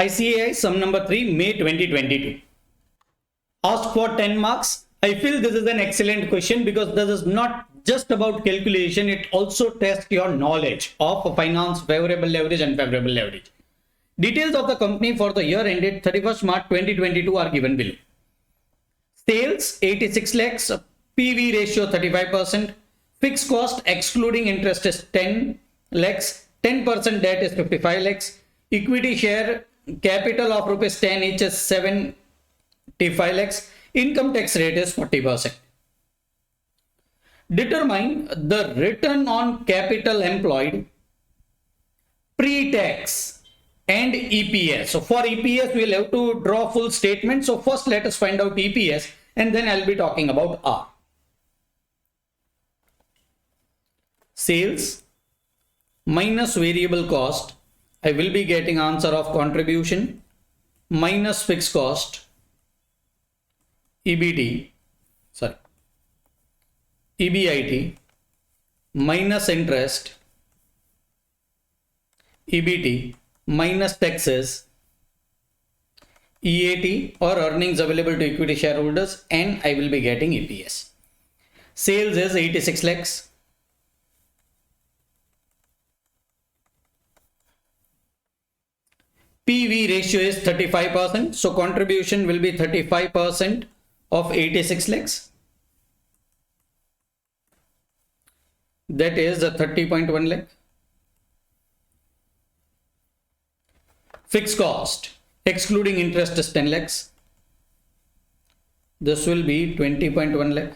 ICAI sum number 3, May 2022. Asked for 10 marks. I feel this is an excellent question because this is not just about calculation. It also tests your knowledge of finance, favorable leverage, unfavorable leverage. Details of the company for the year ended 31st March 2022 are given below. Sales 86 lakhs, PV ratio 35%, fixed cost excluding interest is 10 lakhs, 10% debt is 55 lakhs, equity share capital of rupees 10 each is 75 lakhs, income tax rate is 40%. Determine the return on capital employed pre-tax and EPS. So for EPS, we'll have to draw full statement. So first let us find out EPS and then I'll be talking about R. Sales minus variable cost. I will be getting answer of contribution minus fixed cost, EBIT minus interest, EBT minus taxes, EAT or earnings available to equity shareholders, and I will be getting EPS. Sales is 86 lakhs. PV ratio is 35%. So contribution will be 35% of 86 lakhs. That is a 30.1 lakh. Fixed cost excluding interest is 10 lakhs. This will be 20.1 lakh.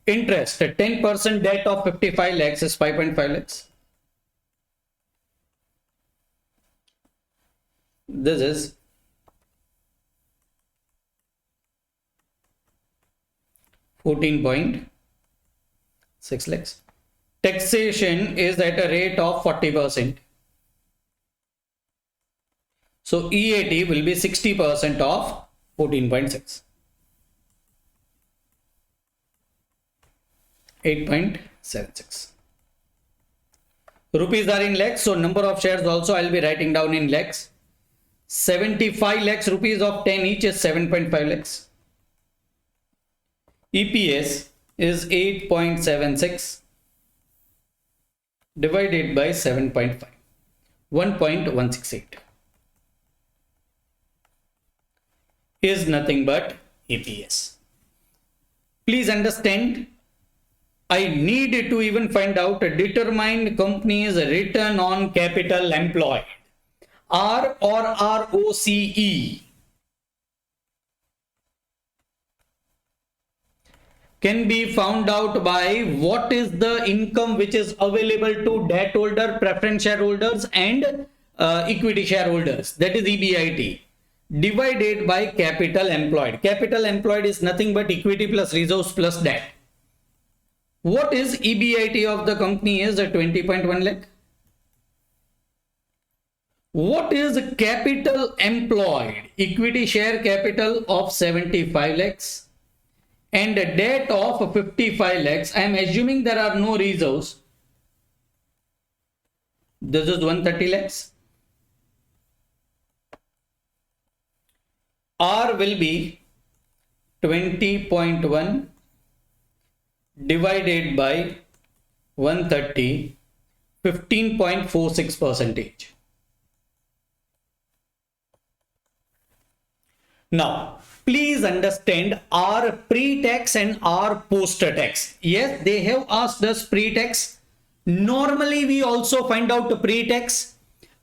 Interest, 10% debt of 55 lakhs is 5.5 lakhs. This is 14.6 lakhs. Taxation is at a rate of 40%. So EAT will be 60% of 14.6. 8.76. Rupees are in lakhs, so number of shares also I'll be writing down in lakhs. 75 lakhs rupees of 10 each is 7.5 lakhs. EPS is 8.76 divided by 7.5, 1.168 is nothing but EPS. Please understand, I need to even find out a determined company's return on capital employed. R or ROCE can be found out by what is the income which is available to debt holder, preference shareholders and equity shareholders, that is EBIT, divided by capital employed. Capital employed is nothing but equity plus reserves plus debt. What is EBIT of the company is a 20.1 lakh. What is capital employed? Equity share capital of 75 lakhs and a debt of 55 lakhs. I am assuming there are no reserves. This is 130 lakhs. R will be 20.1 divided by 130, 15.46%. Now, please understand R pre-tax and R post-tax. Yes, they have asked us pre-tax. Normally, we also find out pre-tax,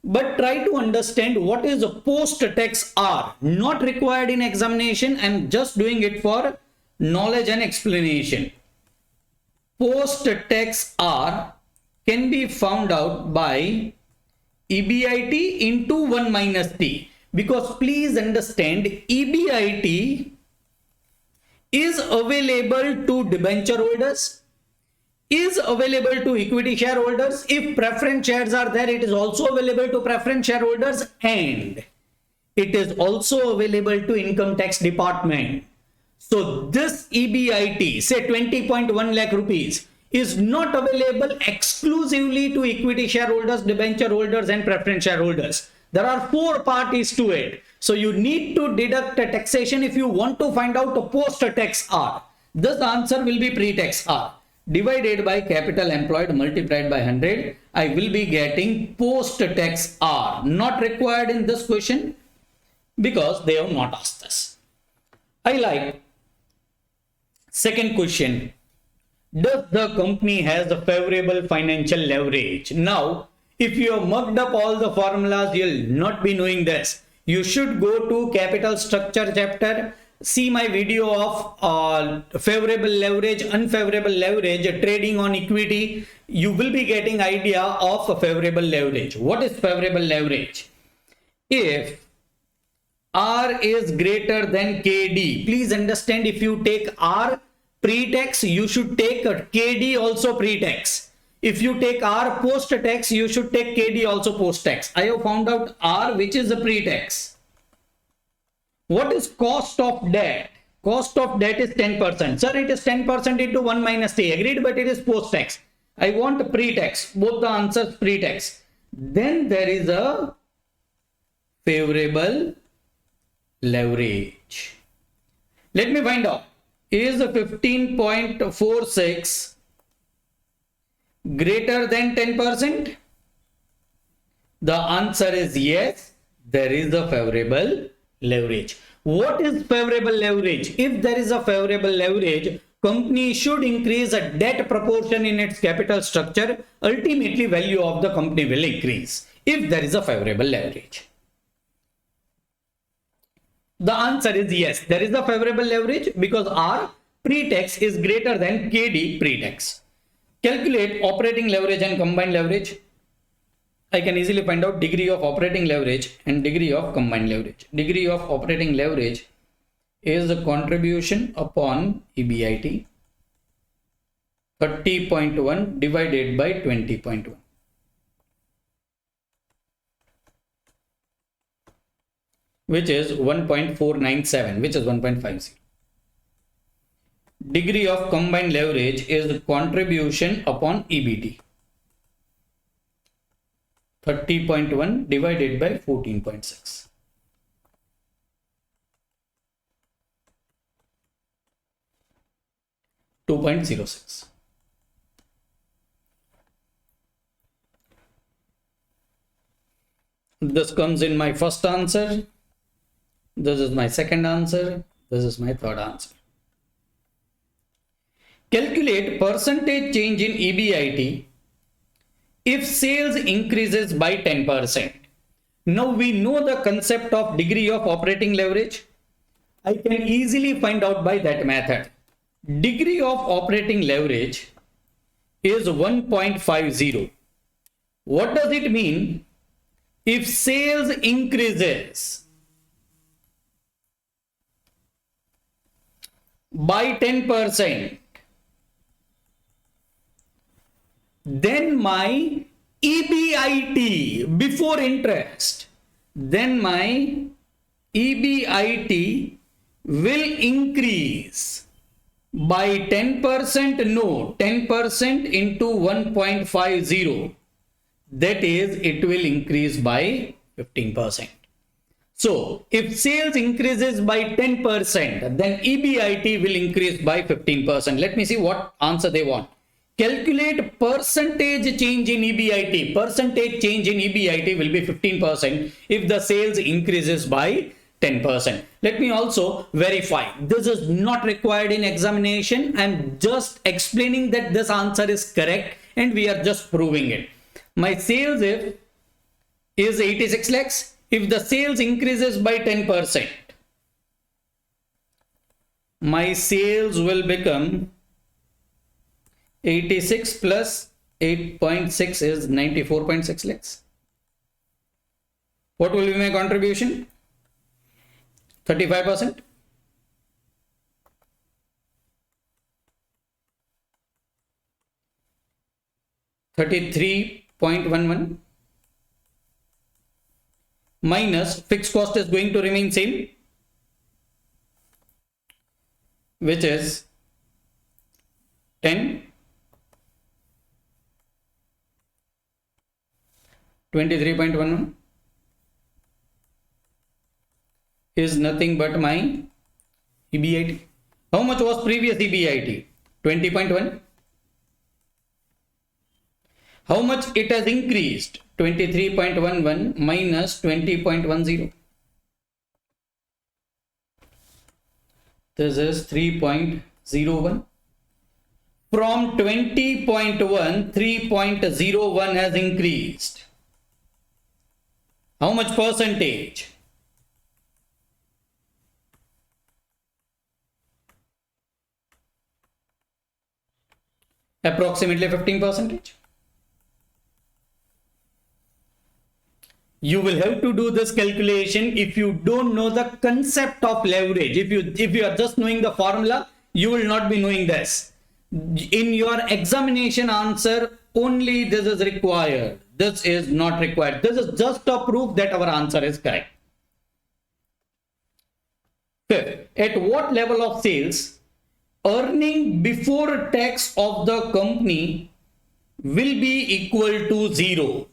but try to understand what is a post-tax R. Not required in examination. I'm just doing it for knowledge and explanation. Post-tax R can be found out by EBIT into 1 minus T. Because please understand, EBIT is available to debenture holders, is available to equity shareholders. If preference shares are there, it is also available to preference shareholders and it is also available to income tax department. So this EBIT, say 20.1 lakh rupees, is not available exclusively to equity shareholders, debenture holders and preference shareholders. There are four parties to it. So you need to deduct a taxation if you want to find out a post-tax R. This answer will be pre-tax R. Divided by capital employed multiplied by 100. I will be getting post-tax R. Not required in this question because they have not asked this. I like second question. Does the company has a favorable financial leverage? Now, if you have mucked up all the formulas, you'll not be knowing this. You should go to capital structure chapter, see my video of favorable leverage, unfavorable leverage, trading on equity. You will be getting idea of a favorable leverage. What is favorable leverage? If R is greater than KD, please understand, if you take R pre-tax, you should take a KD also pre-tax. If you take R post-tax, you should take KD also post-tax. I have found out R, which is a pre-tax. What is cost of debt? Cost of debt is 10%. Sir, it is 10% into 1 minus T. Agreed, but it is post-tax. I want pre-tax. Both the answers pre-tax. Then there is a favorable leverage. Let me find out. Is 15.46 greater than 10%? The answer is yes, there is a favorable leverage. What is favorable leverage? If there is a favorable leverage, company should increase a debt proportion in its capital structure. Ultimately, value of the company will increase if there is a favorable leverage. The answer is yes, there is a favorable leverage because R pre-tax is greater than KD pre-tax. Calculate operating leverage and combined leverage. I can easily find out degree of operating leverage and degree of combined leverage. Degree of operating leverage is the contribution upon EBIT 30.1 divided by 20.1. Which is 1.497, which is 1.50. Degree of combined leverage is contribution upon EBT. 30.1 divided by 14.6. $2.06. This comes in my first answer. This is my second answer. This is my third answer. Calculate percentage change in EBIT if sales increases by 10%. Now we know the concept of degree of operating leverage. I can easily find out by that method. Degree of operating leverage is 1.50. What does it mean? If sales increases by 10%, then my EBIT before interest, then my EBIT will increase by 10%. No, 10% into 1.50. That is, it will increase by 15%. So, if sales increases by 10%, then EBIT will increase by 15%. Let me see what answer they want. Calculate percentage change in EBIT. Percentage change in EBIT will be 15% if the sales increases by 10%. Let me also verify. This is not required in examination. I am just explaining that this answer is correct and we are just proving it. My sales is 86 lakhs. If the sales increases by 10%, my sales will become 86 plus 8.6 is 94.6 lakhs. What will be my contribution? 35%. $33.11 minus fixed cost is going to remain same, which is 10, 23.11 is nothing but my EBIT. How much was previous EBIT? 20.1. How much it has increased? 23.11 minus 20.10. This is 3.01. From 20.1, 3.01 has increased. How much percentage? Approximately 15%. You will have to do this calculation. If you don't know the concept of leverage, if you are just knowing the formula, you will not be knowing this. In your examination answer, only this is required. This is not required. This is just a proof that our answer is correct. Fifth, at what level of sales earning before tax of the company will be equal to 0?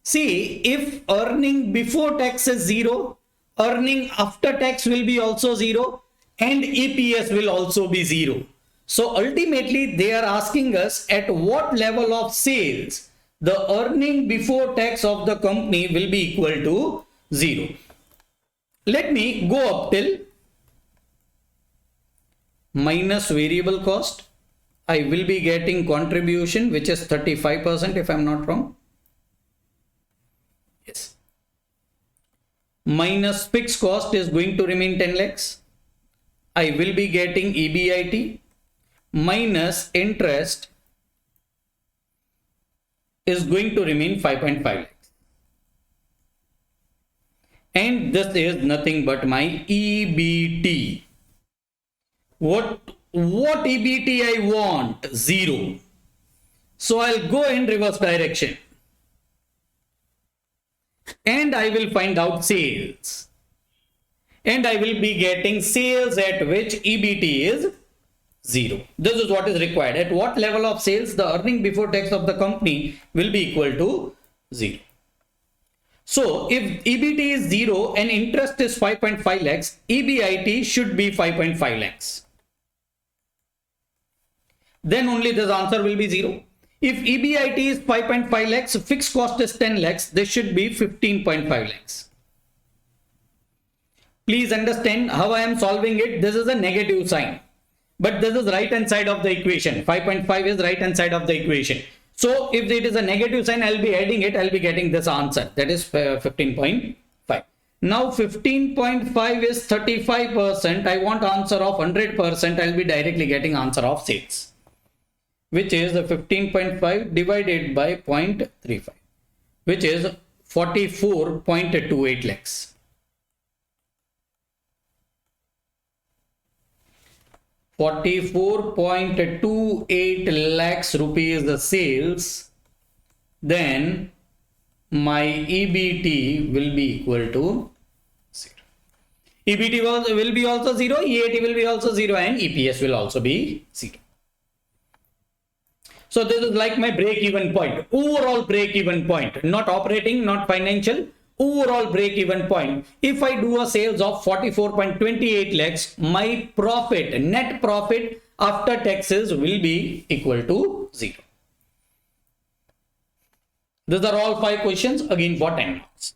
See, if earning before tax is 0, earning after tax will be also 0 and EPS will also be 0. So ultimately they are asking us at what level of sales the earning before tax of the company will be equal to 0. Let me go up till minus variable cost. I will be getting contribution which is 35% if I am not wrong. Yes. Minus fixed cost is going to remain 10 lakhs. I will be getting EBIT minus interest is going to remain 5.5 lakhs. And this is nothing but my EBT. What EBT I want? 0. So I'll go in reverse direction. And I will find out sales. And I will be getting sales at which EBT is 0. This is what is required. At what level of sales the earning before tax of the company will be equal to 0. So if EBT is 0 and interest is 5.5 lakhs, EBIT should be 5.5 lakhs. Then only this answer will be 0. If EBIT is 5.5 lakhs, fixed cost is 10 lakhs, this should be 15.5 lakhs. Please understand how I am solving it. This is a negative sign, but this is right hand side of the equation. 5.5 is right hand side of the equation. So if it is a negative sign, I'll be adding it. I'll be getting this answer. That is 15.5. Now 15.5 is 35%. I want answer of 100%. I'll be directly getting answer of 6, which is 15.5 divided by 0.35, which is 44.28 lakhs. 44.28 lakhs rupees the sales, then my EBT will be equal to 0. EBT will be also 0, EAT will be also 0, and EPS will also be 0. So this is like my break-even point, overall break-even point, not operating, not financial, overall break-even point. If I do a sales of 44.28 lakhs, my profit, net profit after taxes will be equal to 0. These are all 5 questions again for 10 marks.